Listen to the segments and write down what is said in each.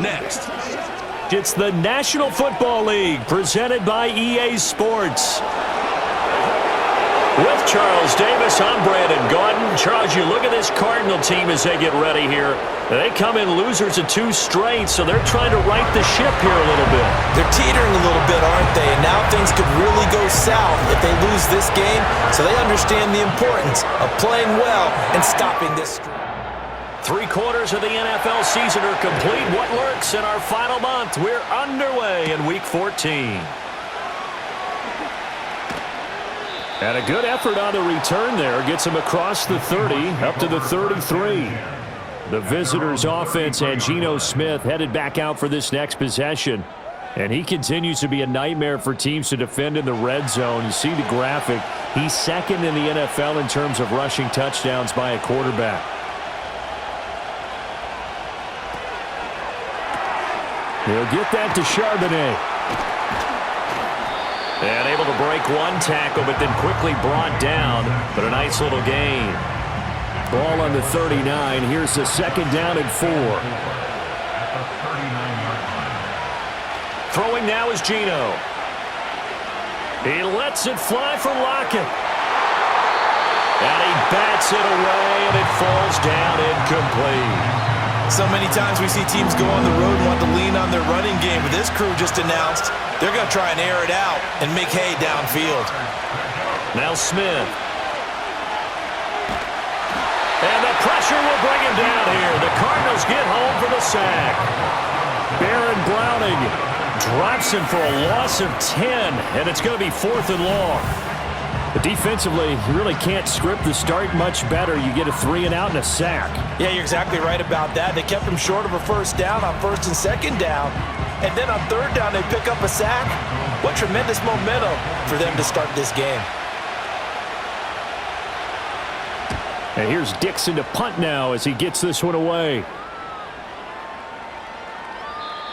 next. It's the National Football League presented by EA Sports. With Charles Davis, I'm Brandon Gaudin. Charles, you look at this Cardinal team as they get ready here. They come in losers of 2 straight, so they're trying to right the ship here a little bit. They're teetering a little bit, aren't they? And now things could really go south if they lose this game, so they understand the importance of playing well and stopping this streak. 3 quarters of the NFL season are complete. What lurks in our final month? We're underway in Week 14. And a good effort on the return there. Gets him across the 30, up to the 33. The visitors' offense and Geno Smith headed back out for this next possession. And he continues to be a nightmare for teams to defend in the red zone. You see the graphic. He's second in the NFL in terms of rushing touchdowns by a quarterback. He'll get that to Charbonnet. And able to break 1 tackle, but then quickly brought down. But a nice little gain. Ball on the 39. Here's the 2nd down and 4. Throwing now is Geno. He lets it fly for Lockett. And he bats it away, and it falls down incomplete. So many times we see teams go on the road and want to lean on their running game, but this crew just announced they're going to try and air it out and make hay downfield. Now Smith. And the pressure will bring him down here. The Cardinals get home for the sack. Baron Browning drops him for a loss of 10, and it's going to be 4th and long. But defensively, you really can't script the start much better. You get a 3 and out and a sack. Yeah, you're exactly right about that. They kept him short of a 1st down on 1st and 2nd down. And then on 3rd down, they pick up a sack. What tremendous momentum for them to start this game. And here's Dixon to punt now as he gets this one away.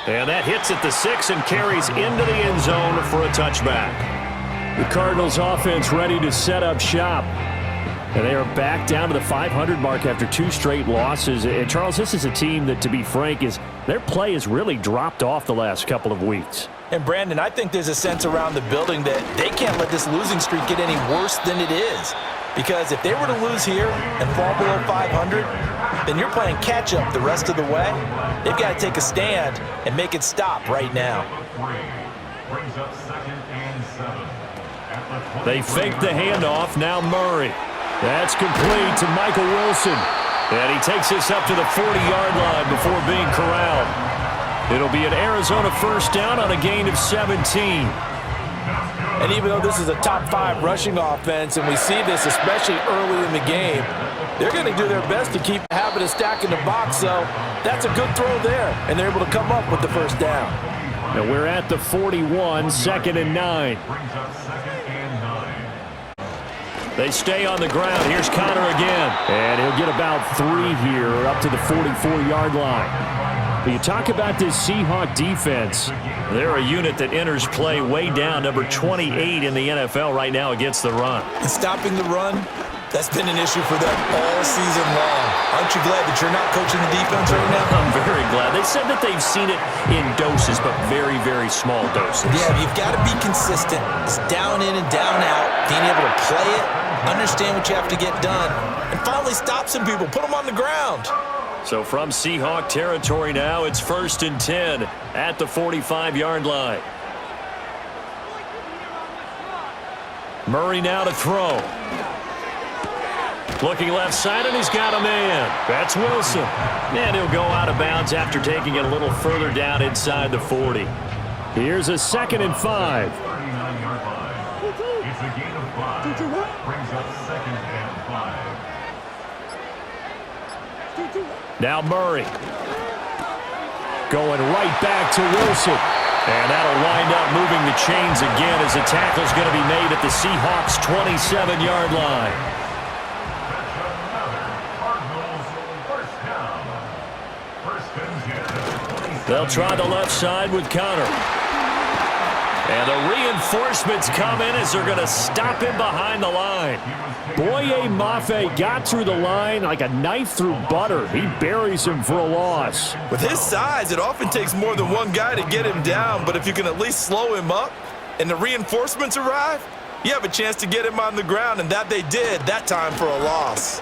And that hits at the 6 and carries into the end zone for a touchback. The Cardinals offense ready to set up shop. And they are back down to the 500 mark after 2 straight losses. And Charles, this is a team that, to be frank, their play has really dropped off the last couple of weeks. And Brandon, I think there's a sense around the building that they can't let this losing streak get any worse than it is. Because if they were to lose here and fall below 500, then you're playing catch-up the rest of the way. They've got to take a stand and make it stop right now. They fake the handoff. Now Murray. That's complete to Michael Wilson. And he takes this up to the 40-yard line before being corralled. It'll be an Arizona 1st down on a gain of 17. And even though this is a top 5 rushing offense, and we see this especially early in the game, they're going to do their best to keep the habit of stacking the box. So that's a good throw there, and they're able to come up with the 1st down. Now we're at the 41, 2nd and 9. They stay on the ground. Here's Connor again. And he'll get about 3 here, up to the 44-yard line. But you talk about this Seahawk defense. They're a unit that enters play way down, number 28 in the NFL right now against the run. And stopping the run, that's been an issue for them all season long. Aren't you glad that you're not coaching the defense right now? I'm very glad. They said that they've seen it in doses, but very, very small doses. Yeah, you've got to be consistent. It's down in and down out, being able to play it, understand what you have to get done, and finally stop some people, put them on the ground. So from Seahawk territory now, it's 1st and 10 at the 45-yard line. Murray now to throw. Looking left side, and he's got a man. That's Wilson. And he'll go out of bounds after taking it a little further down inside the 40. Here's a 2nd and 5. It's a gain of 5. Brings up 2nd and 5. Now Murray. Going right back to Wilson. And that'll wind up moving the chains again as the tackle's going to be made at the Seahawks' 27-yard line. They'll try the left side with Connor. And the reinforcements come in as they're going to stop him behind the line. Boye Mafe got through the line like a knife through butter. He buries him for a loss. With his size, it often takes more than one guy to get him down, but if you can at least slow him up and the reinforcements arrive, you have a chance to get him on the ground, and that they did that time for a loss.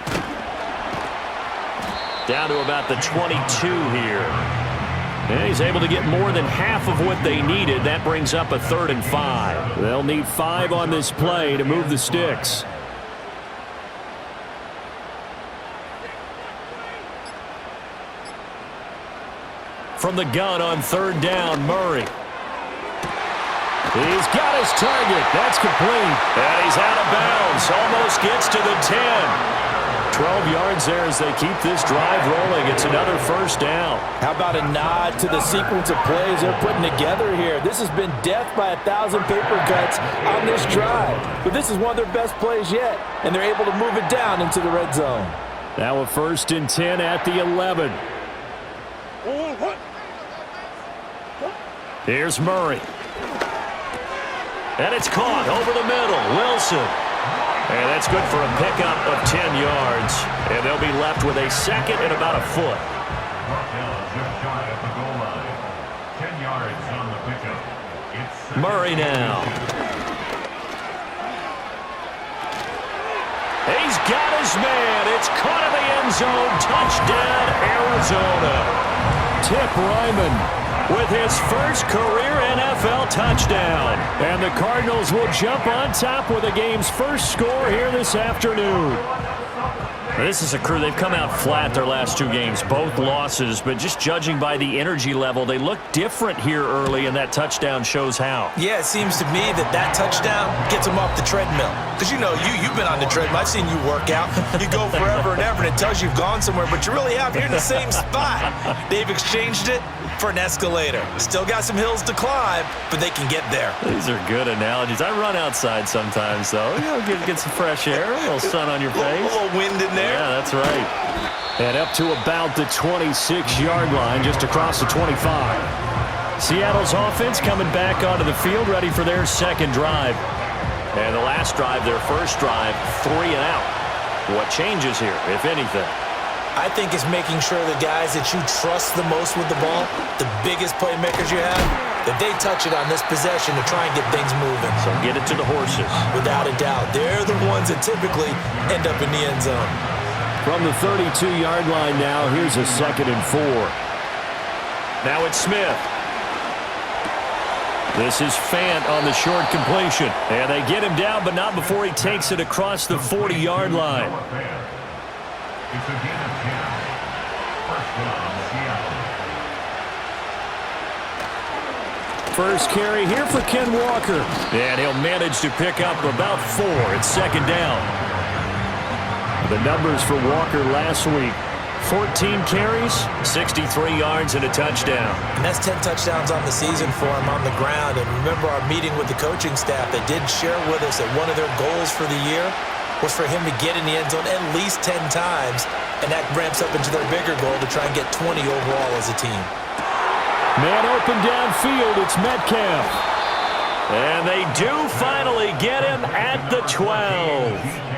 Down to about the 22 here. And he's able to get more than half of what they needed. That brings up a 3rd and 5. They'll need 5 on this play to move the sticks. From the gun on 3rd down, Murray. He's got his target. That's complete. And he's out of bounds. Almost gets to the 10. 12 yards there as they keep this drive rolling. It's another 1st down. How about a nod to the sequence of plays they're putting together here? This has been death by 1,000 paper cuts on this drive. But this is one of their best plays yet, and they're able to move it down into the red zone. Now a 1st and 10 at the 11. Here's Murray. And it's caught over the middle. Wilson. And that's good for a pickup of 10 yards. And they'll be left with a 2nd and about a foot. Murray now. He's got his man. It's caught in the end zone. Touchdown, Arizona. Tip Ryman with his first career NFL touchdown. And the Cardinals will jump on top with the game's first score here this afternoon. This is a crew. They've come out flat their last 2 games, both losses, but just judging by the energy level, they look different here early, and that touchdown shows how. Yeah, it seems to me that touchdown gets them off the treadmill. Because, you know, you've been on the treadmill. I've seen you work out. You go forever and ever, and it tells you you've gone somewhere, but you really have. You're in the same spot. They've exchanged it for an escalator. Still got some hills to climb, but they can get there. These are good analogies. I run outside sometimes, though. You know, get some fresh air, a little sun on your face. A little wind in there. Yeah, that's right. And up to about the 26-yard line, just across the 25. Seattle's offense coming back onto the field, ready for their 2nd drive. And the last drive, their first drive, 3 and out. What changes here, if anything? I think it's making sure the guys that you trust the most with the ball, the biggest playmakers you have, that they touch it on this possession to try and get things moving. So get it to the horses. Without a doubt. They're the ones that typically end up in the end zone. From the 32-yard line now, here's a 2nd and 4. Now it's Smith. This is Fant on the short completion. And they get him down, but not before he takes it across the 40-yard line. It's a gain of 10. First down, Seattle. First carry here for Ken Walker. And he'll manage to pick up about 4. It's 2nd down. The numbers for Walker last week. 14 carries, 63 yards, and a touchdown. And that's 10 touchdowns on the season for him on the ground. And remember our meeting with the coaching staff. They did share with us that one of their goals for the year was for him to get in the end zone at least 10 times, and that ramps up into their bigger goal to try and get 20 overall as a team. Man open downfield, it's Metcalf. And they do finally get him at the 12.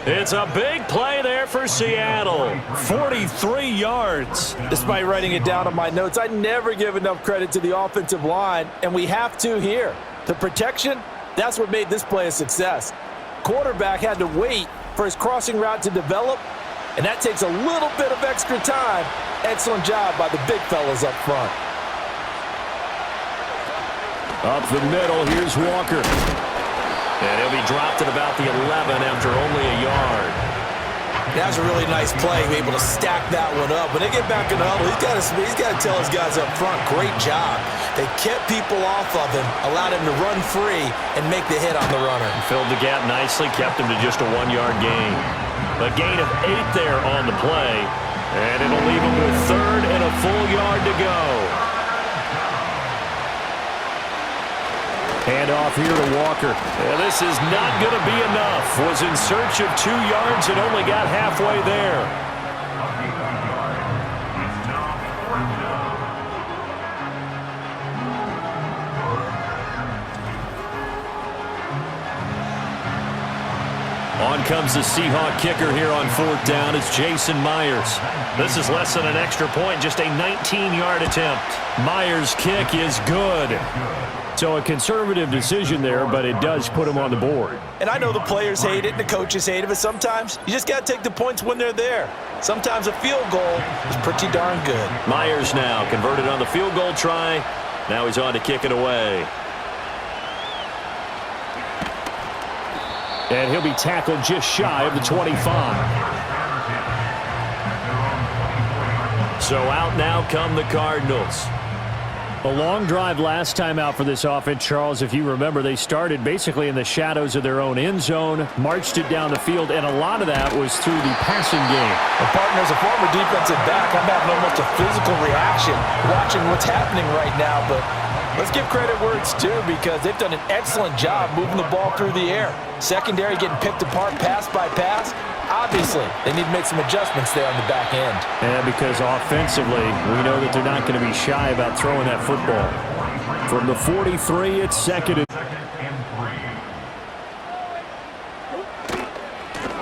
It's a big play there for Seattle. 43 yards. Despite writing it down on my notes, I never give enough credit to the offensive line, and we have to here. The protection, that's what made this play a success. Quarterback had to wait for his crossing route to develop, and that takes a little bit of extra time. Excellent job by the big fellas up front. Up the middle, here's Walker. And he'll be dropped at about the 11 after only a yard. That was a really nice play, able to stack that one up. When they get back in the huddle, he's got to tell his guys up front, great job. They kept people off of him, allowed him to run free, and make the hit on the runner. Filled the gap nicely, kept him to just a 1-yard gain. A gain of 8 there on the play, and it'll leave him with 3rd and a full yard to go. Handoff here to Walker. And this is not going to be enough. Was in search of 2 yards and only got halfway there. On comes the Seahawk kicker here on 4th down. It's Jason Myers. This is less than an extra point, just a 19-yard attempt. Myers' kick is good. So a conservative decision there, but it does put him on the board. And I know the players hate it and the coaches hate it, but sometimes you just got to take the points when they're there. Sometimes a field goal is pretty darn good. Myers now converted on the field goal try. Now he's on to kick it away. And he'll be tackled just shy of the 25. So out now come the Cardinals. A long drive last time out for this offense, Charles. If you remember, they started basically in the shadows of their own end zone, marched it down the field, and a lot of that was through the passing game. Well, partner, as a former defensive back, I'm having almost a physical reaction watching what's happening right now, but let's give credit where it's due because they've done an excellent job moving the ball through the air. Secondary getting picked apart pass by pass. Obviously, they need to make some adjustments there on the back end. And because offensively, we know that they're not going to be shy about throwing that football. From the 43, it's second and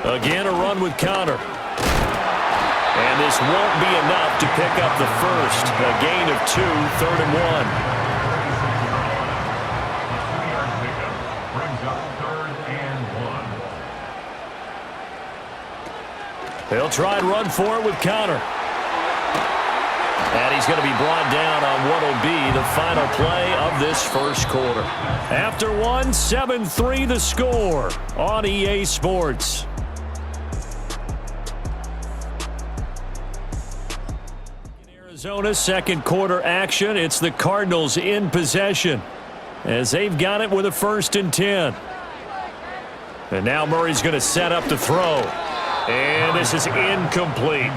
3. Again, a run with Connor. And this won't be enough to pick up the first. A gain of 2, 3rd and 1. They'll try and run for it with Connor. And he's going to be brought down on what will be the final play of this first quarter. After one, 7-3 the score on EA Sports. In Arizona, second quarter action. It's the Cardinals in possession as they've got it with a 1st and 10. And now Murray's going to set up to throw. And this is incomplete.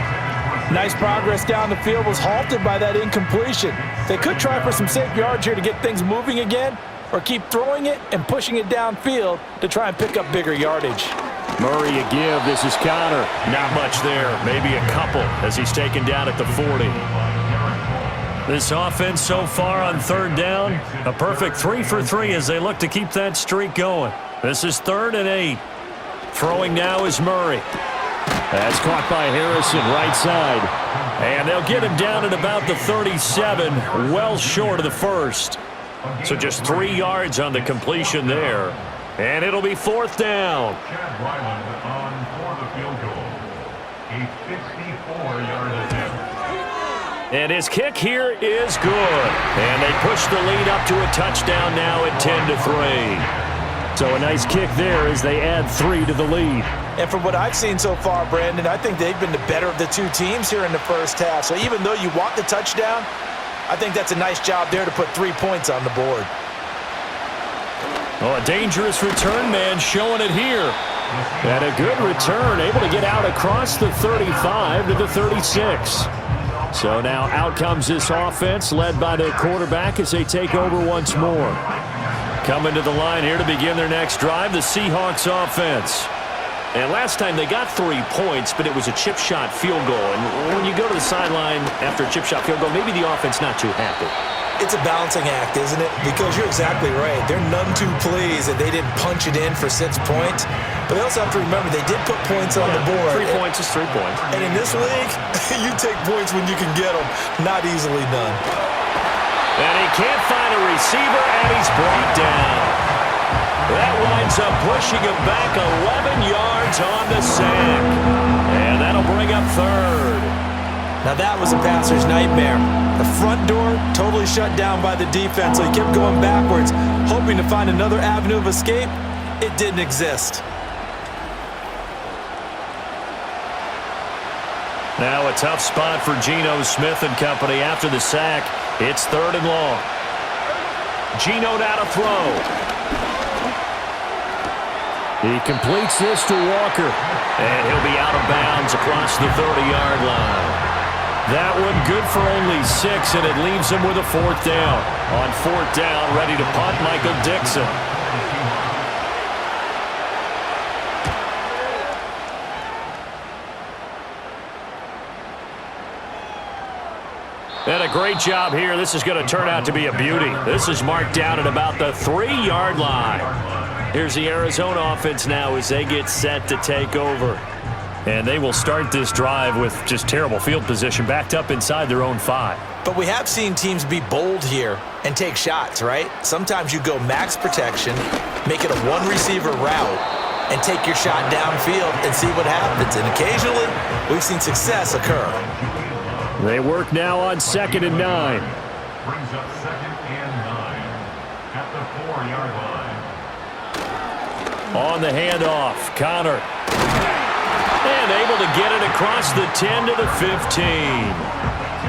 Nice progress down the field was halted by that incompletion. They could try for some safe yards here to get things moving again, or keep throwing it and pushing it downfield to try and pick up bigger yardage. Murray a give. This is Connor. Not much there. Maybe a couple as he's taken down at the 40. This offense so far on 3rd down, a perfect 3 for 3 as they look to keep that streak going. This is 3rd and 8. Throwing now is Murray. That's caught by Harrison, right side. And they'll get him down at about the 37, well short of the first. So just 3 yards on the completion there. And it'll be 4th down. Chad Ryland on for the field goal. A 54-yard attempt. And his kick here is good. And they push the lead up to a touchdown now at 10-3. So a nice kick there as they add 3 to the lead. And from what I've seen so far, Brandon, I think they've been the better of the two teams here in the first half. So even though you want the touchdown, I think that's a nice job there to put 3 points on the board. Oh, a dangerous return man showing it here. And a good return, able to get out across the 35 to the 36. So now out comes this offense led by the quarterback as they take over once more. Coming to the line here to begin their next drive, the Seahawks offense. And last time they got 3 points, but it was a chip shot field goal. And when you go to the sideline after a chip shot field goal, maybe the offense not too happy. It's a balancing act, isn't it? Because you're exactly right. They're none too pleased that they didn't punch it in for 6 points. But they also have to remember they did put points on the board. 3 points is 3 points. And in this league, you take points when you can get them. Not easily done. And he can't find a receiver, and he's brought down. That winds up pushing him back 11 yards on the sack. And that'll bring up 3rd. Now that was a passer's nightmare. The front door totally shut down by the defense, so he kept going backwards, hoping to find another avenue of escape. It didn't exist. Now a tough spot for Geno Smith and company after the sack. It's 3rd and long. Geno now to throw. He completes this to Walker. And he'll be out of bounds across the 30-yard line. That one good for only 6, and it leaves him with a 4th down. On 4th down, ready to punt, Michael Dixon. And a great job here. This is going to turn out to be a beauty. This is marked down at about the 3-yard line. Here's the Arizona offense now as they get set to take over. And they will start this drive with just terrible field position, backed up inside their own 5. But we have seen teams be bold here and take shots, right? Sometimes you go max protection, make it a one-receiver route, and take your shot downfield and see what happens. And occasionally, we've seen success occur. They work now on 2nd and 9. Brings up 2nd and 9 at the 4-yard line. On the handoff, Connor. And able to get it across the 10 to the 15.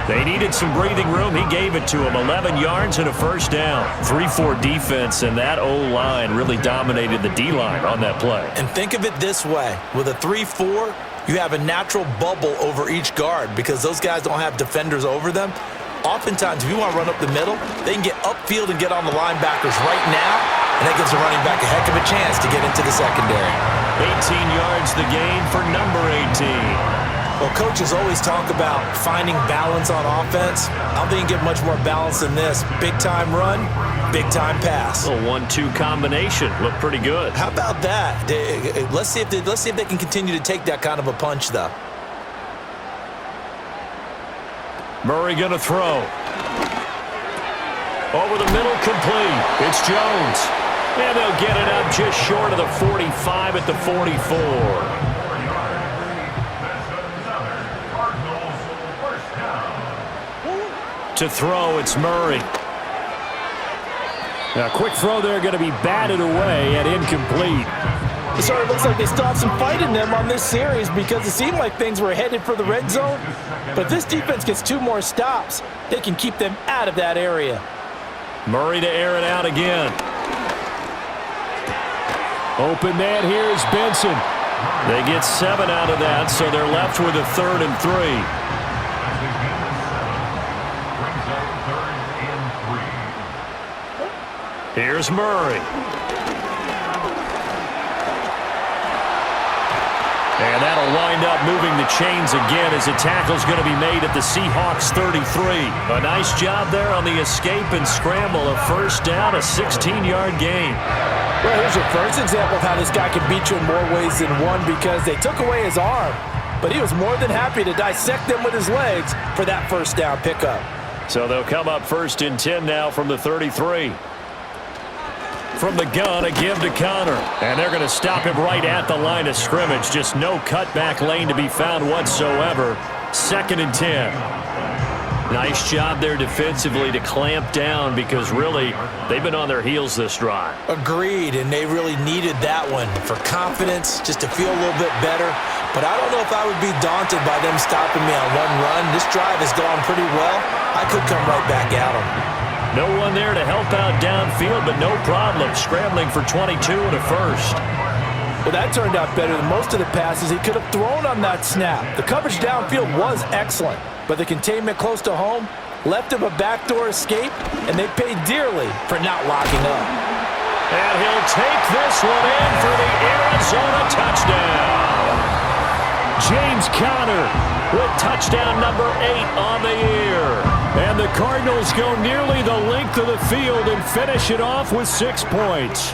They needed some breathing room. He gave it to them. 11 yards and a first down. 3-4 defense, and that O-line really dominated the D-line on that play. And think of it this way. With a 3-4, you have a natural bubble over each guard because those guys don't have defenders over them. Oftentimes, if you want to run up the middle, they can get upfield and get on the linebackers right now, and that gives the running back a heck of a chance to get into the secondary. 18 yards the gain for number 18. Well, coaches always talk about finding balance on offense. I don't think you can get much more balance than this. Big-time run, big-time pass. A 1-2 combination. Looked pretty good. How about that? Let's see if they can continue to take that kind of a punch, though. Murray going to throw. Over the middle, complete. It's Jones. And they'll get it up just short of the 45 at the 44. 4-yard. That's another Cardinals first down. To throw, it's Murray. A quick throw there going to be batted away and incomplete. So it looks like they still have some fight in them on this series because it seemed like things were headed for the red zone. But this defense gets 2 more stops. They can keep them out of that area. Murray to air it out again. Open man here is Benson. They get 7 out of that, so they're left with a 3rd and 3. Here's Murray. And that'll wind up moving the chains again as a tackle's going to be made at the Seahawks 33. A nice job there on the escape and scramble. A first down, a 16-yard gain. Well, here's your first example of how this guy can beat you in more ways than one because they took away his arm, but he was more than happy to dissect them with his legs for that first down pickup. So they'll come up 1st and 10 now from the 33. From the gun, a give to Connor. And they're going to stop him right at the line of scrimmage. Just no cutback lane to be found whatsoever. 2nd and 10. Nice job there defensively to clamp down because really they've been on their heels this drive. Agreed, and they really needed that one for confidence, just to feel a little bit better. But I don't know if I would be daunted by them stopping me on one run. This drive has gone pretty well. I could come right back at them. No one there to help out downfield, but no problem. Scrambling for 22 and a first. Well, that turned out better than most of the passes he could have thrown on that snap. The coverage downfield was excellent, but the containment close to home left him a backdoor escape, and they paid dearly for not locking up. And he'll take this one in for the Arizona touchdown. James Conner with touchdown number 8 on the year. And the Cardinals go nearly the length of the field and finish it off with 6 points.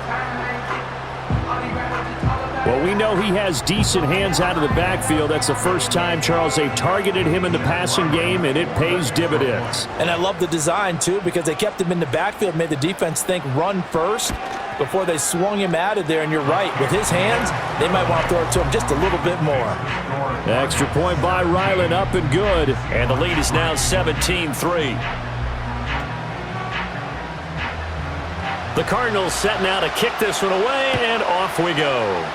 Well, we know he has decent hands out of the backfield. That's the first time, Charles, they've targeted him in the passing game, and it pays dividends. And I love the design, too, because they kept him in the backfield, made the defense think run first before they swung him out of there. And you're right, with his hands, they might want to throw it to him just a little bit more. Extra point by Ryland, up and good. And the lead is now 17-3. The Cardinals set now to kick this one away, and off we go.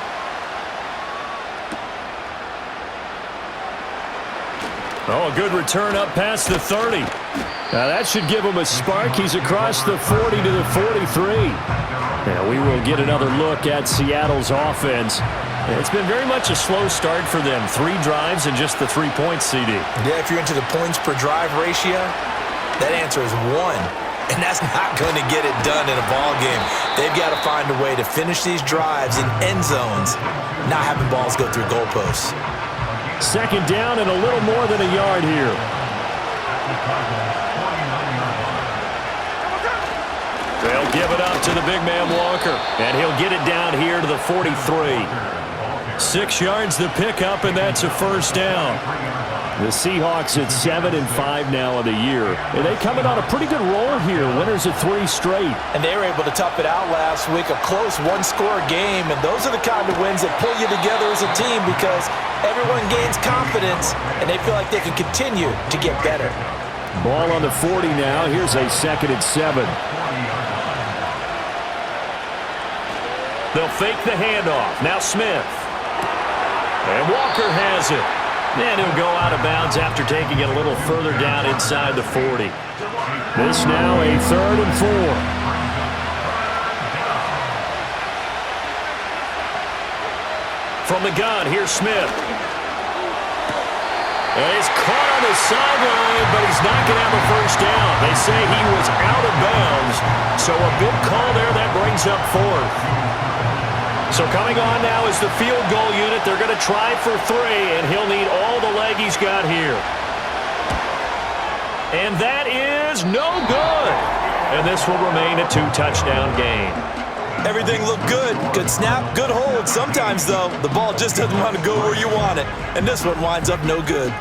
Oh, a good return up past the 30. Now that should give him a spark. He's across the 40 to the 43. Now we will get another look at Seattle's offense. It's been very much a slow start for them. 3 drives and just the 3 points, CD. Yeah, if you're into the points per drive ratio, that answer is 1. And that's not going to get it done in a ball game. They've got to find a way to finish these drives in end zones, not having balls go through goalposts. 2nd down and a little more than a yard here. They'll give it up to the big man Walker. And he'll get it down here to the 43. 6 yards to pick up, and that's a first down. The Seahawks at 7-5 now of the year. And they coming on a pretty good roll here. Winners of 3 straight. And they were able to tough it out last week. A close one-score game. And those are the kind of wins that pull you together as a team because everyone gains confidence and they feel like they can continue to get better. Ball on the 40 now. Here's a 2nd and 7. They'll fake the handoff. Now Smith. And Walker has it. And he'll go out of bounds after taking it a little further down inside the 40. This now a 3rd and 4. From the gun, here's Smith. And he's caught on the sideline, but he's not going to have a first down. They say he was out of bounds, so a big call there that brings up 4th. So coming on now is the field goal unit. They're going to try for 3, and he'll need all the leg he's got here. And that is no good. And this will remain a 2-touchdown game. Everything looked good. Good snap, good hold. Sometimes, though, the ball just doesn't want to go where you want it. And this one winds up no good.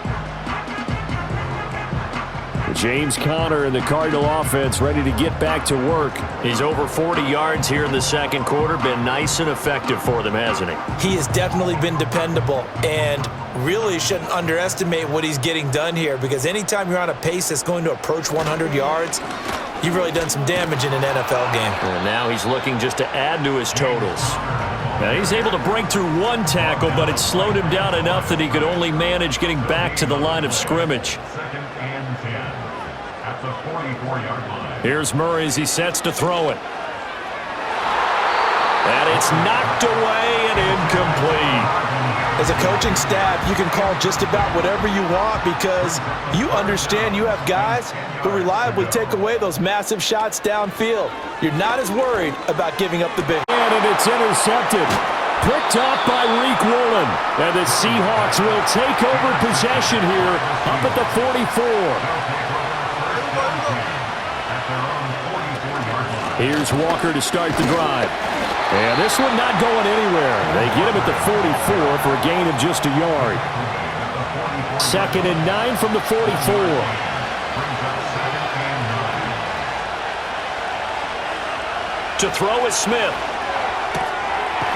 James Conner and the Cardinal offense ready to get back to work. He's over 40 yards here in the 2nd quarter. Been nice and effective for them, hasn't he? He has definitely been dependable and really shouldn't underestimate what he's getting done here because anytime you're on a pace that's going to approach 100 yards, you've really done some damage in an NFL game. And now he's looking just to add to his totals. Now he's able to break through 1 tackle, but it slowed him down enough that he could only manage getting back to the line of scrimmage. Here's Murray as he sets to throw it. And it's knocked away and incomplete. As a coaching staff, you can call just about whatever you want because you understand you have guys who reliably take away those massive shots downfield. You're not as worried about giving up the big. And it's intercepted. Picked up by Reek Woolen. And the Seahawks will take over possession here up at the 44. Here's Walker to start the drive. And this one not going anywhere. They get him at the 44 for a gain of just a yard. 2nd and 9 from the 44. To throw is Smith.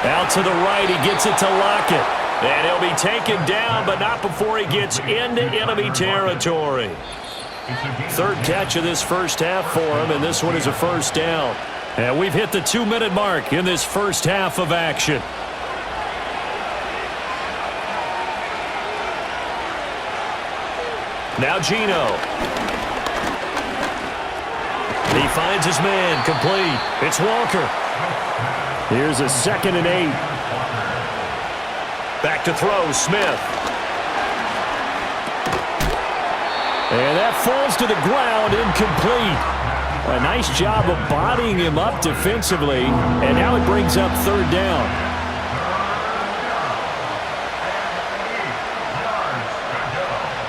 Out to the right, he gets it to Lockett. And he'll be taken down, but not before he gets into enemy territory. 3rd catch of this first half for him, and this one is a first down. And we've hit the 2-minute mark in this first half of action. Now Geno. He finds his man, complete. It's Walker. Here's a 2nd and 8. Back to throw, Smith. And that falls to the ground, incomplete. A nice job of bodying him up defensively, and now it brings up 3rd down.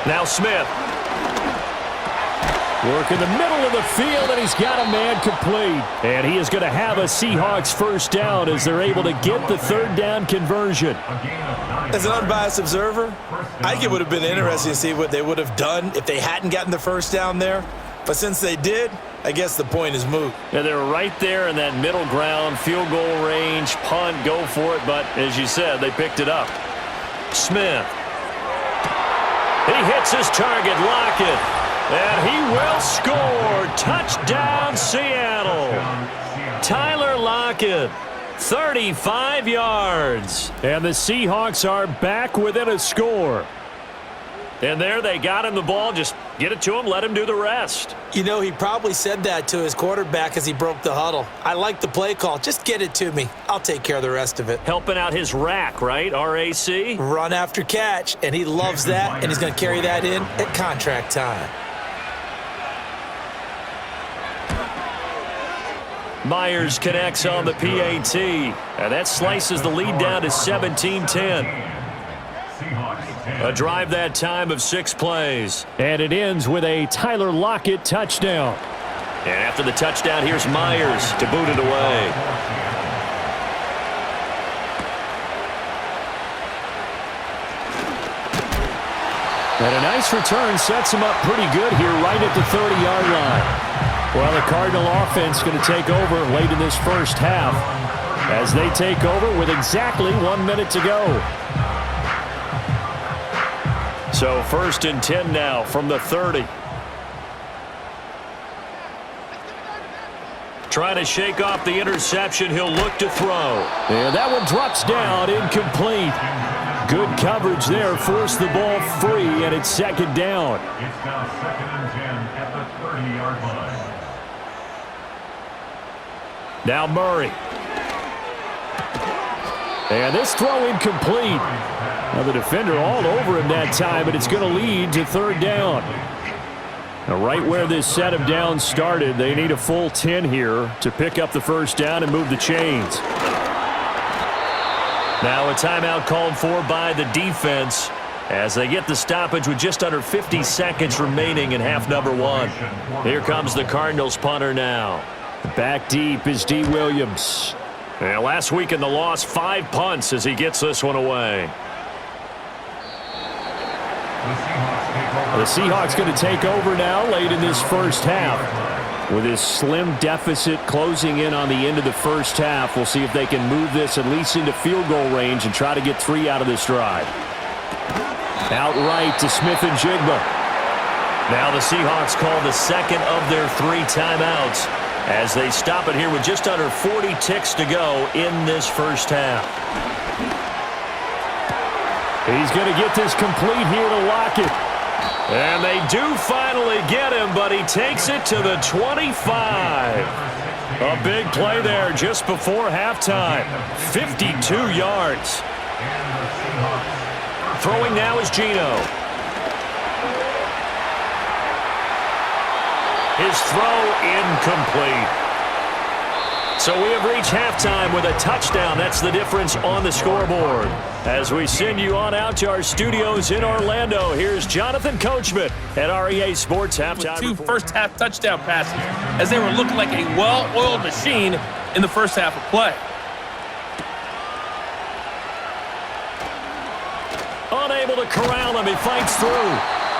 Now Smith. Work in the middle of the field, and he's got a man complete. And he is going to have a Seahawks first down as they're able to get the 3rd down conversion. As an unbiased observer, I think it would have been interesting to see what they would have done if they hadn't gotten the first down there. But since they did, I guess the point is moot. Yeah, they're right there in that middle ground, field goal range, punt, go for it. But as you said, they picked it up. Smith. He hits his target, Lockett. And he will score. Touchdown, Seattle. Tyler Lockett, 35 yards. And the Seahawks are back within a score. And there they got him the ball. Just get it to him, let him do the rest. You know, he probably said that to his quarterback as he broke the huddle. I like the play call. Just get it to me. I'll take care of the rest of it. Helping out his rack, right? RAC? Run after catch, and he loves that, and he's going to carry that in at contract time. Myers connects on the PAT, and that slices the lead down to 17-10. A drive that time of 6 plays, and it ends with a Tyler Lockett touchdown. And after the touchdown, here's Myers to boot it away. And a nice return sets him up pretty good here right at the 30-yard line. Well, the Cardinal offense going to take over late in this first half as they take over with exactly 1 minute to go. So 1st and 10 now from the 30. Trying to shake off the interception. He'll look to throw. And that one drops down, incomplete. Good coverage there, forced the ball free, and it's 2nd down. It's now 2nd and 10 at the 30-yard line. Now Murray. And this throw incomplete. Now the defender all over him that time, but it's going to lead to 3rd down. Now right where this set of downs started, they need a full 10 here to pick up the 1st down and move the chains. Now a timeout called for by the defense as they get the stoppage with just under 50 seconds remaining in half number 1. Here comes the Cardinals punter now. Back deep is D. Williams. And last week in the loss, 5 punts as he gets this one away. The Seahawks going to take over now late in this first half. With this slim deficit closing in on the end of the first half, we'll see if they can move this at least into field goal range and try to get 3 out of this drive. Outright to Smith-njigba. Now the Seahawks call the 2nd of their 3 timeouts as they stop it here with just under 40 ticks to go in this first half. He's going to get this complete here to lock it. And they do finally get him, but he takes it to the 25. A big play there just before halftime. 52 yards. Throwing now is Geno. His throw incomplete. So we have reached halftime with a touchdown. That's the difference on the scoreboard. As we send you on out to our studios in Orlando, here's Jonathan Coachman at REA Sports Halftime. With 2 first-half touchdown passes as they were looking like a well-oiled machine in the first half of play. Unable to corral him. He fights through.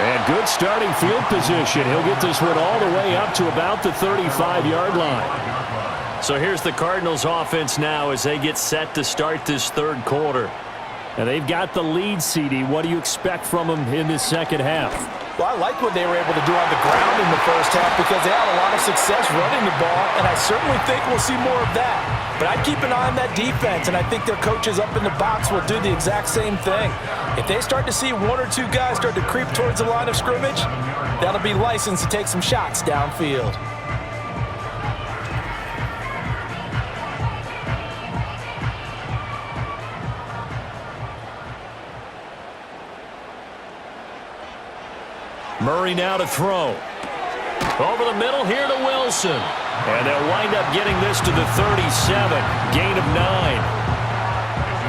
And good starting field position. He'll get this one all the way up to about the 35-yard line. So here's the Cardinals offense now as they get set to start this 3rd quarter. And they've got the lead, CD. What do you expect from them in this second half? Well, I like what they were able to do on the ground in the first half because they had a lot of success running the ball, and I certainly think we'll see more of that. But I'd keep an eye on that defense, and I think their coaches up in the box will do the exact same thing. If they start to see 1 or 2 guys start to creep towards the line of scrimmage, that'll be licensed to take some shots downfield. Murray now to throw. Over the middle here to Wilson. And they'll wind up getting this to the 37. Gain of 9.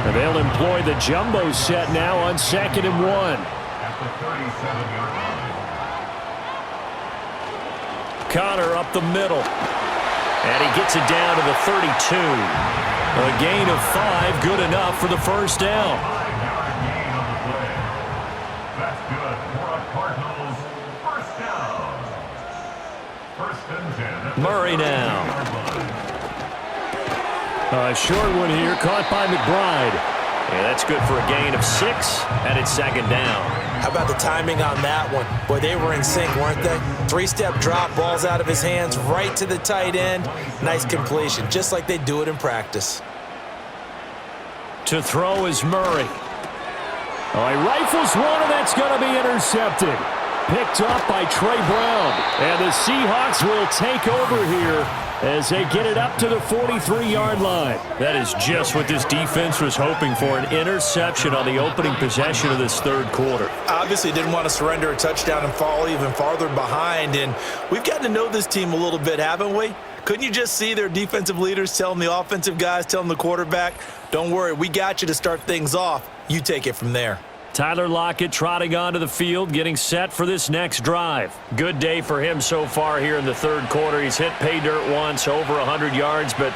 And they'll employ the jumbo set now on 2nd and 1. Connor up the middle. And he gets it down to the 32. A gain of 5, good enough for the 1st down. Murray now. A short one here, caught by McBride. And that's good for a gain of 6, and it's 2nd down. How about the timing on that one? Boy, they were in sync, weren't they? 3-step drop, balls out of his hands, right to the tight end. Nice completion, just like they do it in practice. To throw is Murray. Oh, he rifles one, and that's going to be intercepted. Picked up by Trey Brown. And the Seahawks will take over here as they get it up to the 43-yard line. That is just what this defense was hoping for, an interception on the opening possession of this 3rd quarter. Obviously didn't want to surrender a touchdown and fall even farther behind, and we've gotten to know this team a little bit, haven't we? Couldn't you just see their defensive leaders telling the offensive guys, telling the quarterback, don't worry, we got you to start things off. You take it from there. Tyler Lockett trotting onto the field, getting set for this next drive. Good day for him so far here in the third quarter. He's hit pay dirt once, over 100 yards, but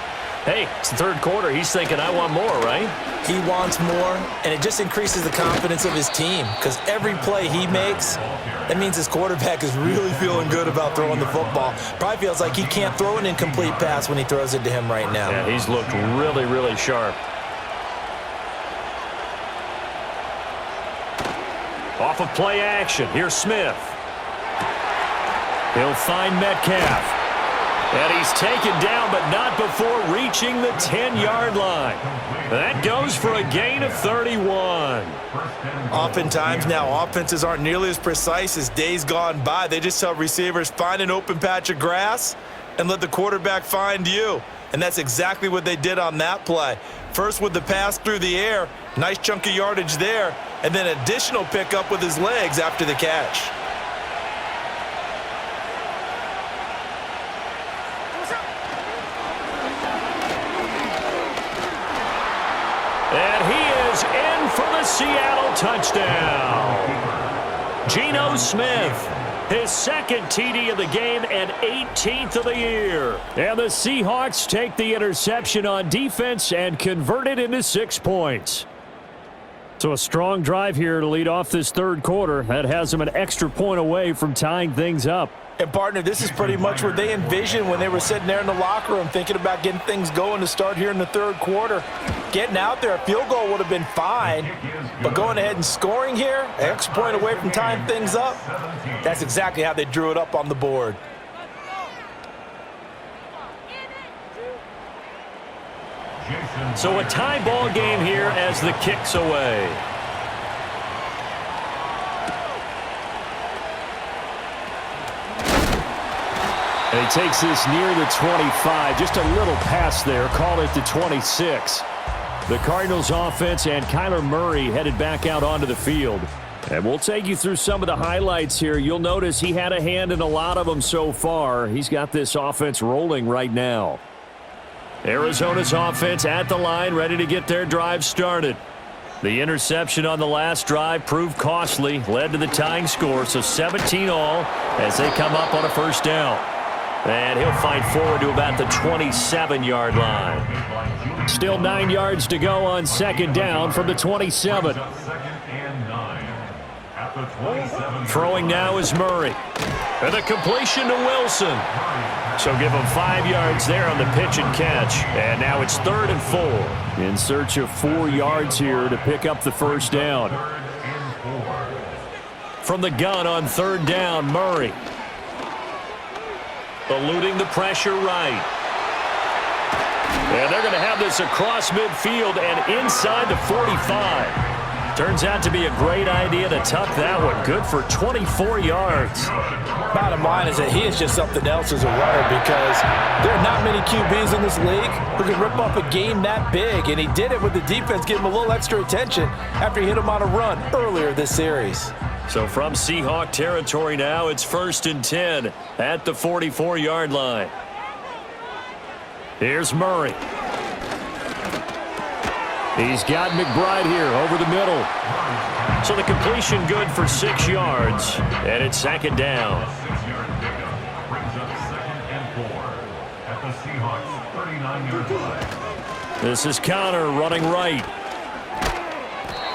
hey, it's the third quarter. He's thinking, I want more, right? He wants more, and it just increases the confidence of his team because every play he makes, that means his quarterback is really feeling good about throwing the football. Probably feels like he can't throw an incomplete pass when he throws it to him right now. Yeah, he's looked really, really sharp. Off of play action, here's Smith. He'll find Metcalf. And he's taken down, but not before reaching the 10-yard line. That goes for a gain of 31. Oftentimes now, offenses aren't nearly as precise as days gone by. They just tell receivers, find an open patch of grass and let the quarterback find you. And that's exactly what they did on that play. First with the pass through the air, nice chunk of yardage there, and then additional pickup with his legs after the catch. And he is in for the Seattle touchdown. Geno Smith, his second TD of the game and 18th of the year. And the Seahawks take the interception on defense and convert it into 6 points. So a strong drive here to lead off this third quarter. That has them an extra point away from tying things up. And, partner, this is pretty much what they envisioned when they were sitting there in the locker room thinking about getting things going to start here in the third quarter. Getting out there, a field goal would have been fine, but going ahead and scoring here, an extra point away from tying things up, that's exactly how they drew it up on the board. So a tie ball game here as the kick's away. And he takes this near the 25. Just a little pass there. Call it the 26. The Cardinals offense and Kyler Murray headed back out onto the field. And we'll take you through some of the highlights here. You'll notice he had a hand in a lot of them so far. He's got this offense rolling right now. Arizona's offense at the line, ready to get their drive started. The interception on the last drive proved costly, led to the tying score, so 17 all as they come up on a first down. And he'll find forward to about the 27-yard line. Still 9 yards to go on second down from the 27. Throwing now is Murray. And the completion to Wilson. So give him 5 yards there on the pitch and catch. And now it's 3rd and 4. In search of 4 yards here to pick up the first down. From the gun on 3rd down, Murray. Eluding the pressure right. And they're going to have this across midfield and inside the 45. Turns out to be a great idea to tuck that one. Good for 24 yards. Bottom line is that he is just something else as a runner because there are not many QBs in this league who can rip up a game that big, and he did it with the defense giving him a little extra attention after he hit him on a run earlier this series. So from Seahawk territory now, it's 1st and 10 at the 44-yard line. Here's Murray. He's got McBride here over the middle. So the completion good for 6 yards, and it's 2nd down. This is Connor running right.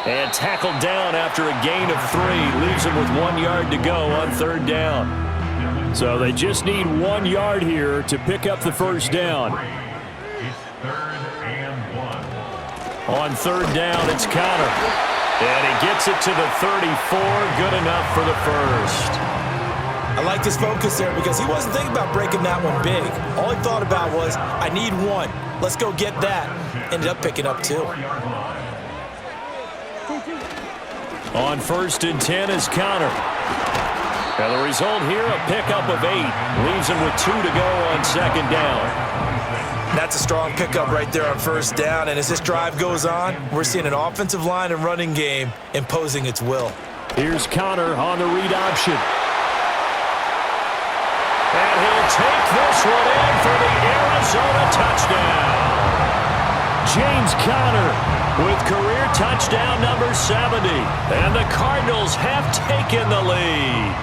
And tackled down after a gain of 3. Leaves him with 1 yard to go on 3rd down. So they just need 1 yard here to pick up the first down. On 3rd down, it's Connor. And he gets it to the 34. Good enough for the first. I like his focus there because he wasn't thinking about breaking that one big. All he thought about was, I need 1. Let's go get that. Ended up picking up 2. On 1st and 10 is Connor. And the result here, a pickup of 8. Leaves him with 2 to go on 2nd down. That's a strong pickup right there on 1st down. And as this drive goes on, we're seeing an offensive line and running game imposing its will. Here's Connor on the read option. And he'll take this one in for the Arizona touchdown. James Conner with career touchdown number 70. And the Cardinals have taken the lead.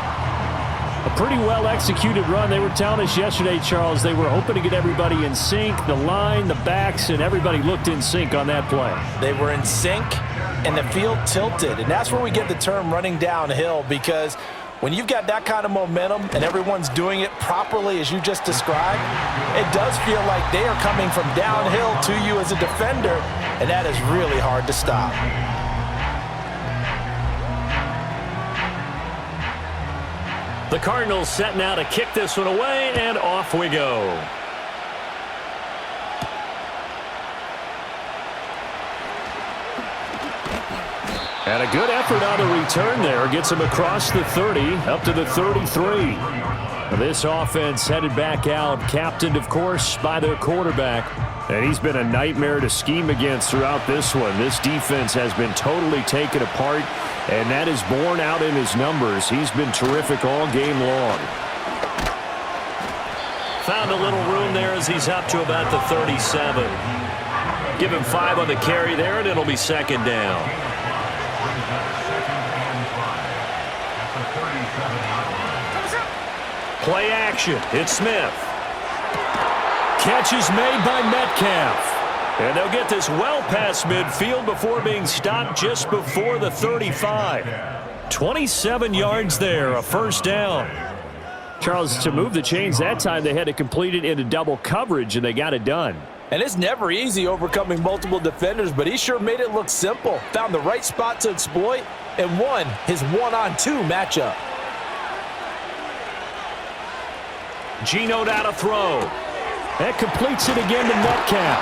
A pretty well-executed run. They were telling us yesterday, Charles, they were hoping to get everybody in sync, the line, the backs, and everybody looked in sync on that play. They were in sync, and the field tilted. And that's where we get the term running downhill, because when you've got that kind of momentum and everyone's doing it properly as you just described, it does feel like they are coming from downhill to you as a defender, and that is really hard to stop. The Cardinals set now to kick this one away, and off we go. And a good effort on the return there. Gets him across the 30, up to the 33. This offense headed back out, captained, of course, by their quarterback. And he's been a nightmare to scheme against throughout this one. This defense has been totally taken apart, and that is borne out in his numbers. He's been terrific all game long. Found a little room there as he's up to about the 37. Give him 5 on the carry there, and it'll be second down. Play action. It's Smith. Catch is made by Metcalf. And they'll get this well past midfield before being stopped just before the 35. 27 yards there, a first down. Charles, to move the chains that time, they had to complete it into double coverage, and they got it done. And it's never easy overcoming multiple defenders, but he sure made it look simple. Found the right spot to exploit and won his one-on-two matchup. Geno down to throw. That completes it again to Metcalf.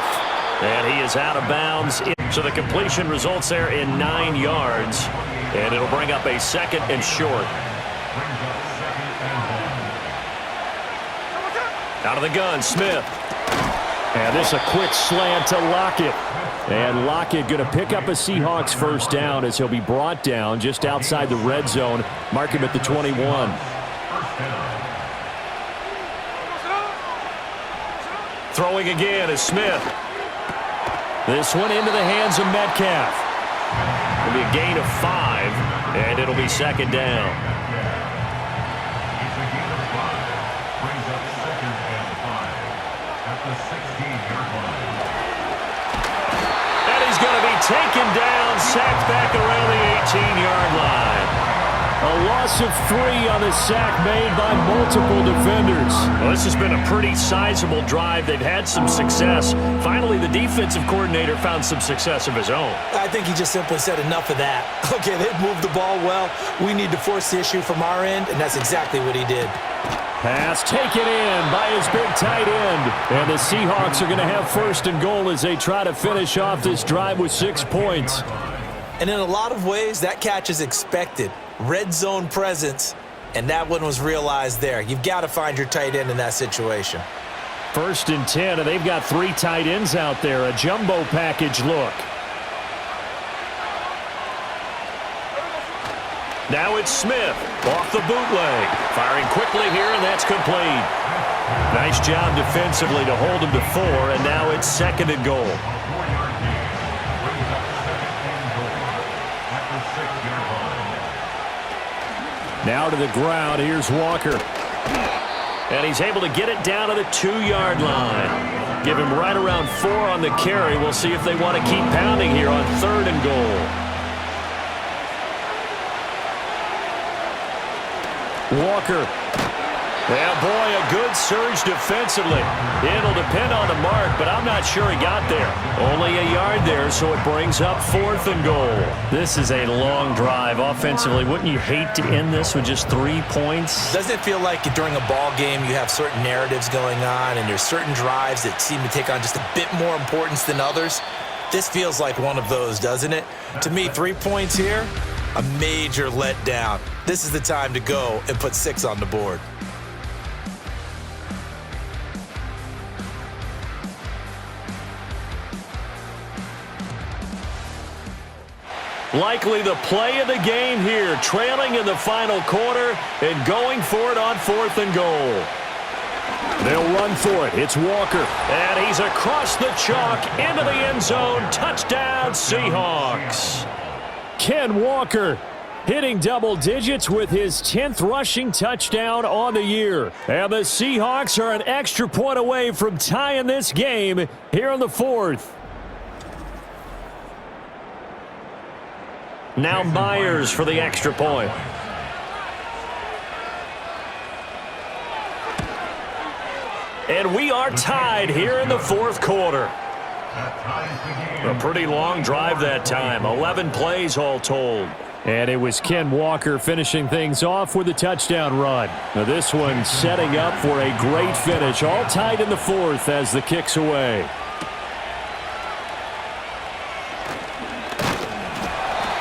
And he is out of bounds. So the completion results there in 9 yards. And it'll bring up a second and short. Out of the gun, Smith. And this a quick slant to Lockett. And Lockett going to pick up a Seahawks first down as he'll be brought down just outside the red zone. Mark him at the 21. Throwing again is Smith. This one into the hands of Metcalf. It'll be a gain of 5, and it'll be second down. And he's going to be taken down, sacked back around the 18-yard line. A loss of 3 on the sack made by multiple defenders. Well, this has been a pretty sizable drive. They've had some success. Finally, the defensive coordinator found some success of his own. I think he just simply said enough of that. Okay, they've moved the ball well. We need to force the issue from our end, and that's exactly what he did. Pass taken in by his big tight end. And the Seahawks are going to have first and goal as they try to finish off this drive with 6 points. And in a lot of ways, that catch is expected. Red zone presence, and that one was realized there. You've got to find your tight end in that situation. First and 10, and they've got 3 tight ends out there. A jumbo package look. Now it's Smith off the bootleg. Firing quickly here, and that's complete. Nice job defensively to hold him to 4, and now it's second and goal. Now to the ground. Here's Walker. And he's able to get it down to the 2-yard line. Give him right around 4 on the carry. We'll see if they want to keep pounding here on third and goal. Walker. Well, boy, a good surge defensively. It'll depend on the mark, but I'm not sure he got there. Only a yard there, so it brings up fourth and goal. This is a long drive offensively. Wouldn't you hate to end this with just 3 points? Doesn't it feel like during a ball game you have certain narratives going on and there's certain drives that seem to take on just a bit more importance than others? This feels like one of those, doesn't it? To me, 3 points here, a major letdown. This is the time to go and put 6 on the board. Likely the play of the game here, trailing in the final quarter and going for it on fourth and goal. They'll run for it. It's Walker. And he's across the chalk into the end zone. Touchdown, Seahawks. Ken Walker hitting double digits with his 10th rushing touchdown on the year. And the Seahawks are an extra point away from tying this game here in the fourth. Now Myers for the extra point. And we are tied here in the fourth quarter. A pretty long drive that time. 11 plays all told. And it was Ken Walker finishing things off with a touchdown run. Now this one setting up for a great finish. All tied in the fourth as the kick's away.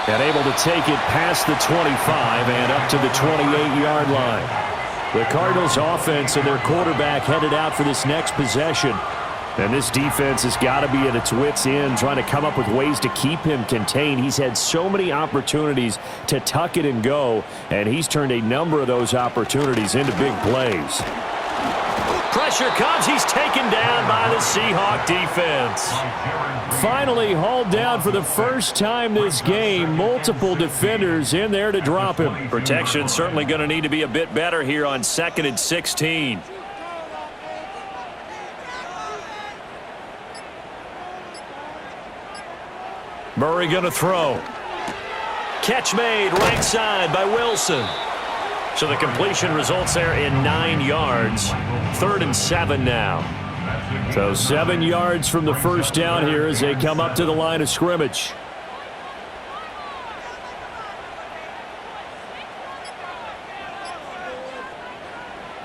And able to take it past the 25 and up to the 28-yard line. The Cardinals offense and their quarterback headed out for this next possession. And this defense has got to be at its wits' end, trying to come up with ways to keep him contained. He's had so many opportunities to tuck it and go, and he's turned a number of those opportunities into big plays. Pressure comes. He's taken down by the Seahawk defense. Finally hauled down for the first time this game. Multiple defenders in there to drop him. Protection certainly going to need to be a bit better here on 2nd and 16. Murray going to throw. Catch made right side by Wilson. So the completion results there in 9 yards. 3rd and 7 now. So 7 yards from the first down here as they come up to the line of scrimmage.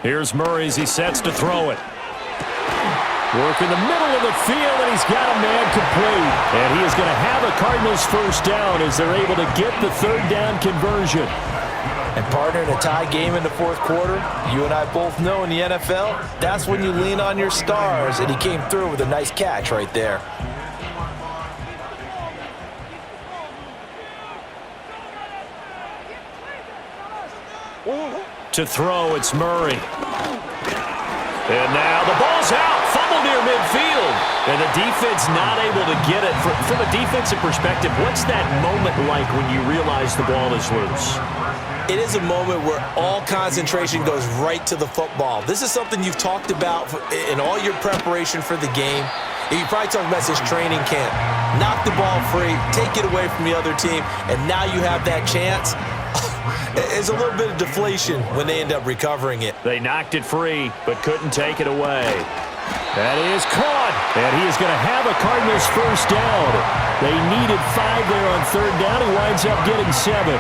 Here's Murray as he sets to throw it. Work in the middle of the field, and he's got a man complete. And he is going to have a Cardinals first down as they're able to get the 3rd down conversion. And partner, in a tie game in the fourth quarter, you and I both know in the NFL, that's when you lean on your stars, and he came through with a nice catch right there. To throw, it's Murray. And now the ball's out. Fumble near midfield. And the defense not able to get it. From a defensive perspective, what's that moment like when you realize the ball is loose? It is a moment where all concentration goes right to the football. This is something you've talked about in all your preparation for the game. You probably talked about this training camp. Knock the ball free, take it away from the other team, and now you have that chance. It's a little bit of deflation when they end up recovering it. They knocked it free, but couldn't take it away. That is caught, and he is going to have a Cardinals first down. They needed 5 there on 3rd down. He winds up getting 7.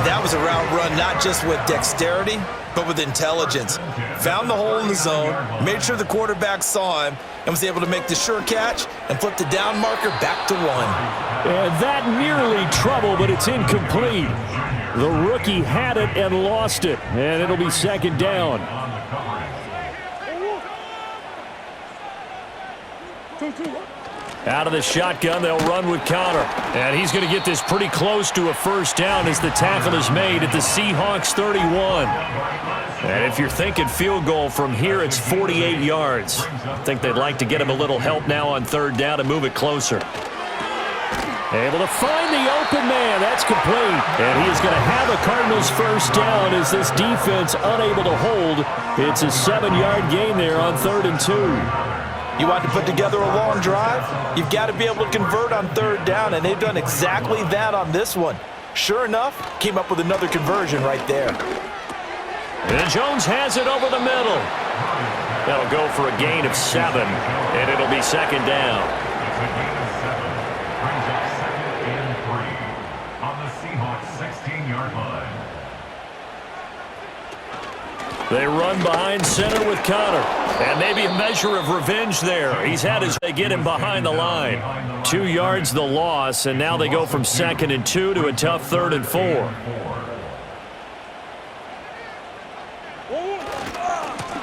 That was a route run not just with dexterity, but with intelligence. Found the hole in the zone, made sure the quarterback saw him, and was able to make the sure catch and flip the down marker back to 1. And that nearly trouble, but it's incomplete. The rookie had it and lost it, and it'll be 2nd down. Out of the shotgun, they'll run with Connor. And he's going to get this pretty close to a first down as the tackle is made at the Seahawks 31. And if you're thinking field goal from here, it's 48 yards. I think they'd like to get him a little help now on 3rd down and move it closer. Able to find the open man. That's complete. And he is going to have a Cardinals first down as this defense unable to hold. It's a 7-yard gain there on 3rd and 2. You want to put together a long drive? You've got to be able to convert on 3rd down, and they've done exactly that on this one. Sure enough, came up with another conversion right there. And Jones has it over the middle. That'll go for a gain of 7, and it'll be 2nd down. Brings up 2nd and 3 on the Seahawks 16-yard line. They run behind center with Connor. And maybe a measure of revenge there. He's had his they get him behind the line. 2 yards the loss, and now they go from 2nd and 2 to a tough 3rd and 4.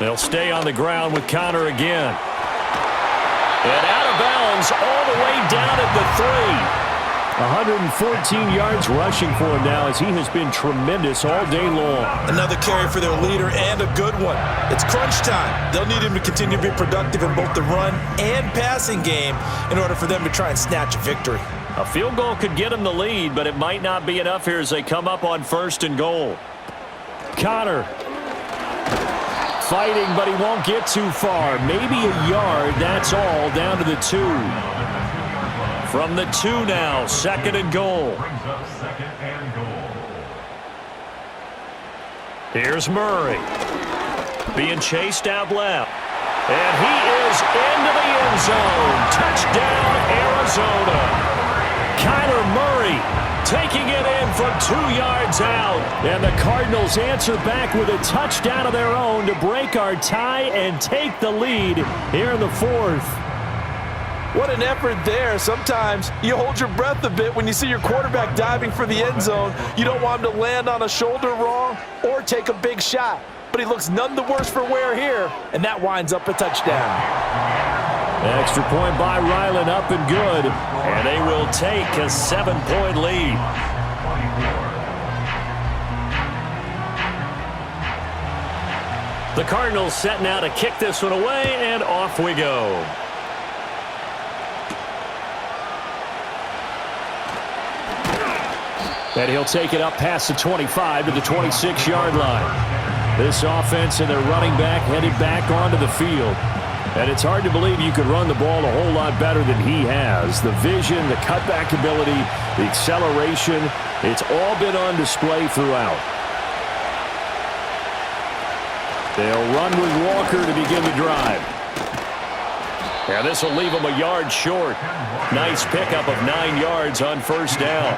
They'll stay on the ground with Connor again. And out of bounds all the way down at the 3. 114 yards rushing for him now as he has been tremendous all day long. Another carry for their leader and a good one. It's crunch time. They'll need him to continue to be productive in both the run and passing game in order for them to try and snatch a victory. A field goal could get them the lead, but it might not be enough here as they come up on 1st and goal. Connor fighting, but he won't get too far. Maybe a yard, that's all, down to the 2. From the 2 now, 2nd and goal. Brings up 2nd and goal. Here's Murray. Being chased out left. And he is into the end zone. Touchdown, Arizona. Kyler Murray taking it in from 2 yards out. And the Cardinals answer back with a touchdown of their own to break our tie and take the lead here in the 4th. What an effort there. Sometimes you hold your breath a bit when you see your quarterback diving for the end zone. You don't want him to land on a shoulder wrong or take a big shot. But he looks none the worse for wear here, and that winds up a touchdown. Extra point by Ryland, up and good. And they will take a 7-point lead. The Cardinals setting out to kick this one away, and off we go. And he'll take it up past the 25 to the 26-yard line. This offense and their running back headed back onto the field. And it's hard to believe you could run the ball a whole lot better than he has. The vision, the cutback ability, the acceleration, it's all been on display throughout. They'll run with Walker to begin the drive. Yeah, this will leave them a yard short. Nice pickup of 9 yards on 1st down.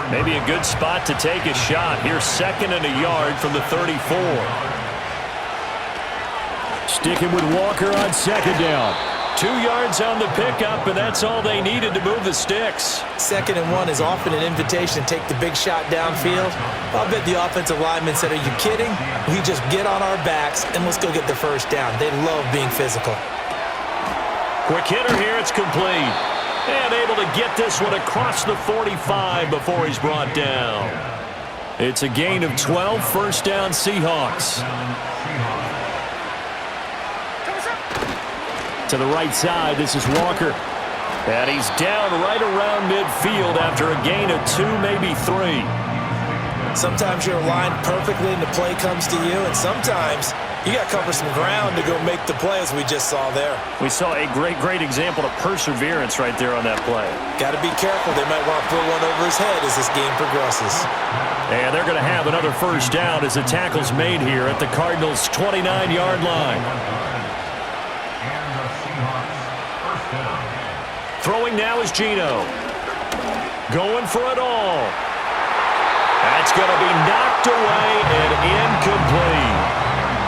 Maybe a good spot to take a shot. Here's 2nd and a yard from the 34. Sticking with Walker on 2nd down. 2 yards on the pickup, and that's all they needed to move the sticks. 2nd and 1 is often an invitation to take the big shot downfield. I'll bet the offensive lineman said, "Are you kidding? We just get on our backs and let's go get the 1st down." They love being physical. Quick hitter here, it's complete. And able to get this one across the 45 before he's brought down. It's a gain of 12, 1st down Seahawks. To the right side, this is Walker. And he's down right around midfield after a gain of 2, maybe 3. Sometimes you're aligned perfectly and the play comes to you, and sometimes you got to cover some ground to go make the play, as we just saw there. We saw a great example of perseverance right there on that play. Got to be careful. They might want to throw one over his head as this game progresses. And they're going to have another 1st down as the tackle's made here at the Cardinals' 29-yard line. Throwing now is Geno. Going for it all. That's going to be knocked away and incomplete.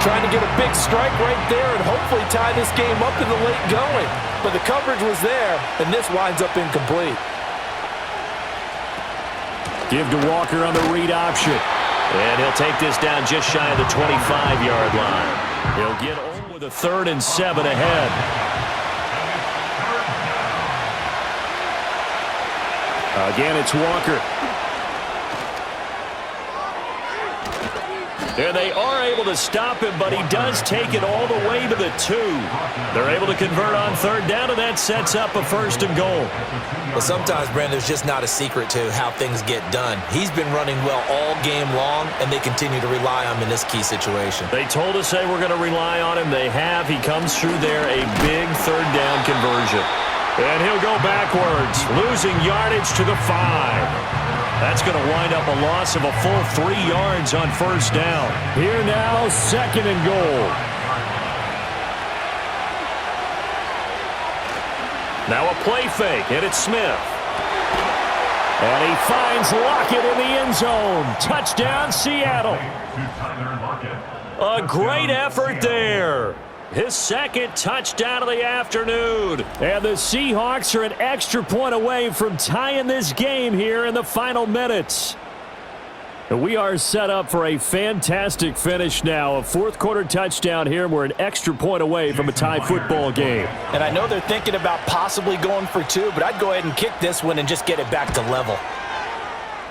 Trying to get a big strike right there and hopefully tie this game up in the late going. But the coverage was there, and this winds up incomplete. Give to Walker on the read option. And he'll take this down just shy of the 25-yard line. He'll get home with a 3rd and 7 ahead. Again, it's Walker. And they are able to stop him, but he does take it all the way to the 2. They're able to convert on 3rd down, and that sets up a 1st and goal. Well, sometimes, Brandon, there's just not a secret to how things get done. He's been running well all game long, and they continue to rely on him in this key situation. They told us they were going to rely on him. They have. He comes through there, a big 3rd down conversion. And he'll go backwards, losing yardage to the 5. That's going to wind up a loss of a full 3 yards on 1st down. Here now, 2nd and goal. Now a play fake, and it's Smith. And he finds Lockett in the end zone. Touchdown, Seattle. A great effort there. His 2nd touchdown of the afternoon. And the Seahawks are an extra point away from tying this game here in the final minutes. We are set up for a fantastic finish now. A fourth-quarter touchdown here. We're an extra point away from a tie football game. And I know they're thinking about possibly going for two, but I'd go ahead and kick this one and just get it back to level.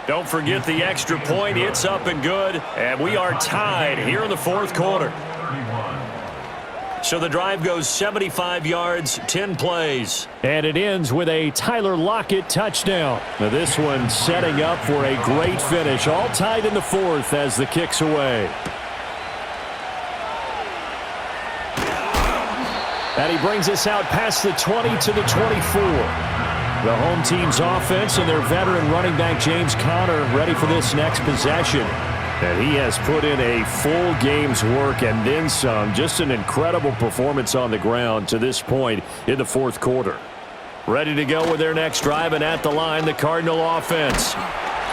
Don't forget the extra point. It's up and good. And we are tied here in the fourth quarter. So the drive goes 75 yards, 10 plays. And it ends with a Tyler Lockett touchdown. Now this one setting up for a great finish. All tied in the fourth as the kick's away. And he brings us out past the 20 to the 24. The home team's offense and their veteran running back James Conner ready for this next possession. And he has put in a full game's work and then some. Just an incredible performance on the ground to this point in the fourth quarter. Ready to go with their next drive, and at the line, the Cardinal offense.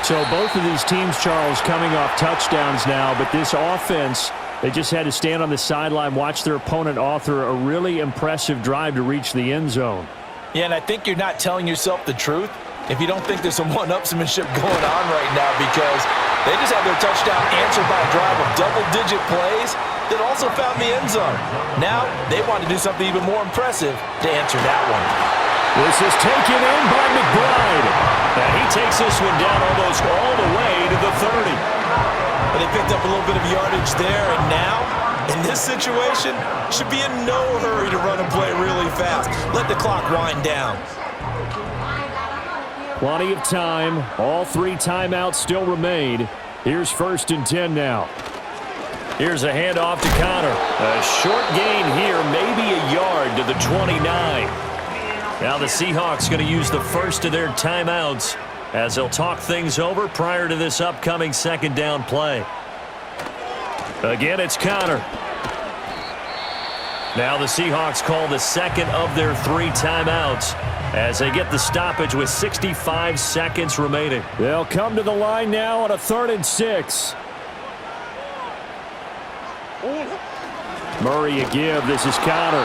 So both of these teams, Charles, coming off touchdowns now, but this offense, they just had to stand on the sideline, watch their opponent author a really impressive drive to reach the end zone. Yeah, and I think you're not telling yourself the truth if you don't think there's some one-upsmanship going on right now, because they just had their touchdown answered by a drive of double-digit plays that also found the end zone. Now they want to do something even more impressive to answer that one. This is taken in by McBride. And he takes this one down almost all the way to the 30. But they picked up a little bit of yardage there, and now, in this situation, should be in no hurry to run and play really fast. Let the clock wind down. Plenty of time. All three timeouts still remain. Here's 1st and 10 now. Here's a handoff to Conner. A short gain here, maybe a yard to the 29. Now the Seahawks going to use the first of their timeouts as they'll talk things over prior to this upcoming second down play. Again, it's Conner. Now the Seahawks call the second of their 3 timeouts as they get the stoppage with 65 seconds remaining. They'll come to the line now on a 3rd and 6. Murray a give. This is Conner.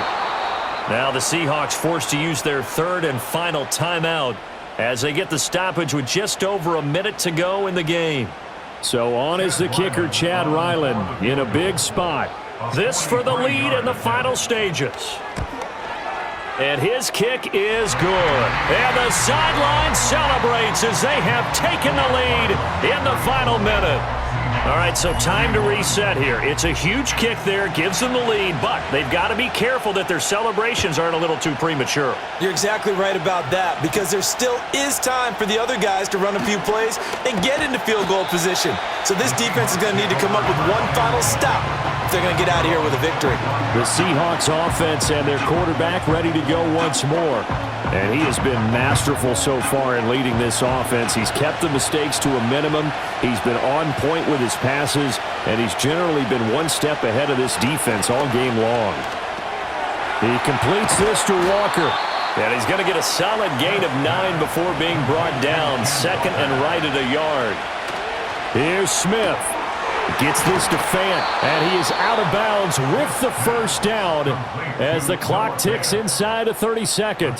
Now the Seahawks forced to use their 3rd and final timeout as they get the stoppage with just over a minute to go in the game. So on is the kicker, Chad Ryland, in a big spot. This for the lead in the final stages. And his kick is good. And the sideline celebrates as they have taken the lead in the final minute. All right, so time to reset here. It's a huge kick there, gives them the lead, but they've got to be careful that their celebrations aren't a little too premature. You're exactly right about that, because there still is time for the other guys to run a few plays and get into field goal position. So this defense is going to need to come up with one final stop if they're going to get out of here with a victory. The Seahawks offense and their quarterback ready to go once more. And he has been masterful so far in leading this offense. He's kept the mistakes to a minimum. He's been on point with his passes, and he's generally been one step ahead of this defense all game long. He completes this to Walker. And he's going to get a solid gain of 9 before being brought down. 2nd and right at a yard. Here's Smith. Gets this to Fant, and he is out of bounds with the first down as the clock ticks inside of 30 seconds.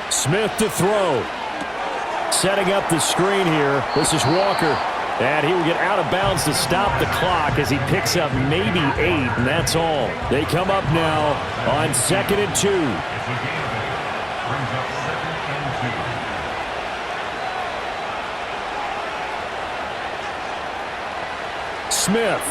Smith to throw. Setting up the screen here. This is Walker. And he will get out of bounds to stop the clock as he picks up maybe 8, and that's all. They come up now on 2nd and 2. Smith.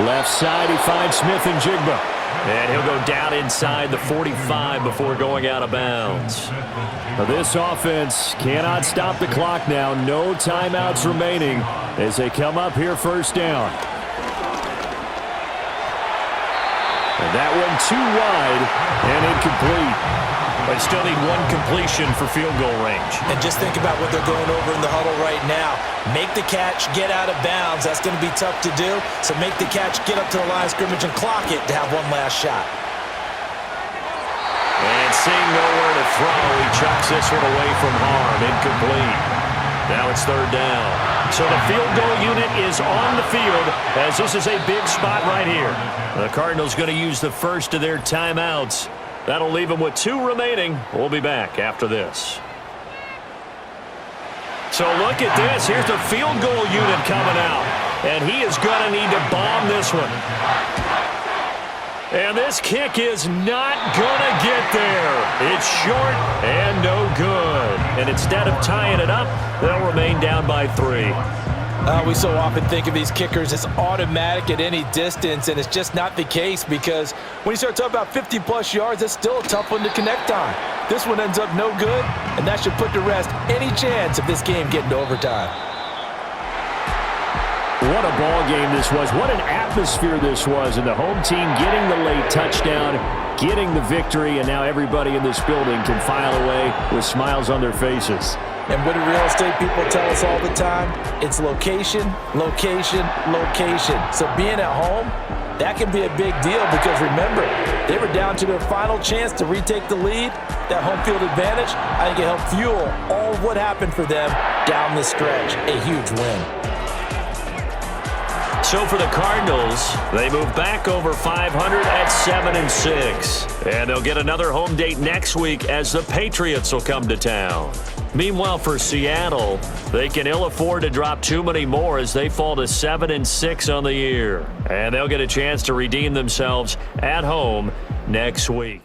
Left side, he finds smith-njigba. And he'll go down inside the 45 before going out of bounds. Now this offense cannot stop the clock now. No timeouts remaining as they come up here 1st down. And that one too wide and incomplete. But still need one completion for field goal range. And just think about what they're going over in the huddle right now. Make the catch, get out of bounds. That's going to be tough to do. So make the catch, get up to the line of scrimmage, and clock it to have one last shot. And seeing nowhere to throw, he chucks this one away from harm. Incomplete. Now it's 3rd down. So the field goal unit is on the field as this is a big spot right here. The Cardinals going to use the first of their timeouts That'll leave them with 2 remaining. We'll be back after this. So look at this. Here's the field goal unit coming out. And he is going to need to bomb this one. And this kick is not going to get there. It's short and no good. And instead of tying it up, they'll remain down by 3. We so often think of these kickers as automatic at any distance, and it's just not the case because when you start talking about 50-plus yards, it's still a tough one to connect on. This one ends up no good, and that should put to rest any chance of this game getting to overtime. What a ball game this was. What an atmosphere this was. And the home team getting the late touchdown, getting the victory, and now everybody in this building can file away with smiles on their faces. And what do real estate people tell us all the time? It's location, location, location. So being at home, that can be a big deal because remember, they were down to their final chance to retake the lead. That home field advantage, I think it helped fuel all of what happened for them down the stretch. A huge win. So for the Cardinals, they move back over 500 at 7-6. And they'll get another home date next week as the Patriots will come to town. Meanwhile, for Seattle, they can ill afford to drop too many more as they fall to 7-6 on the year. And they'll get a chance to redeem themselves at home next week.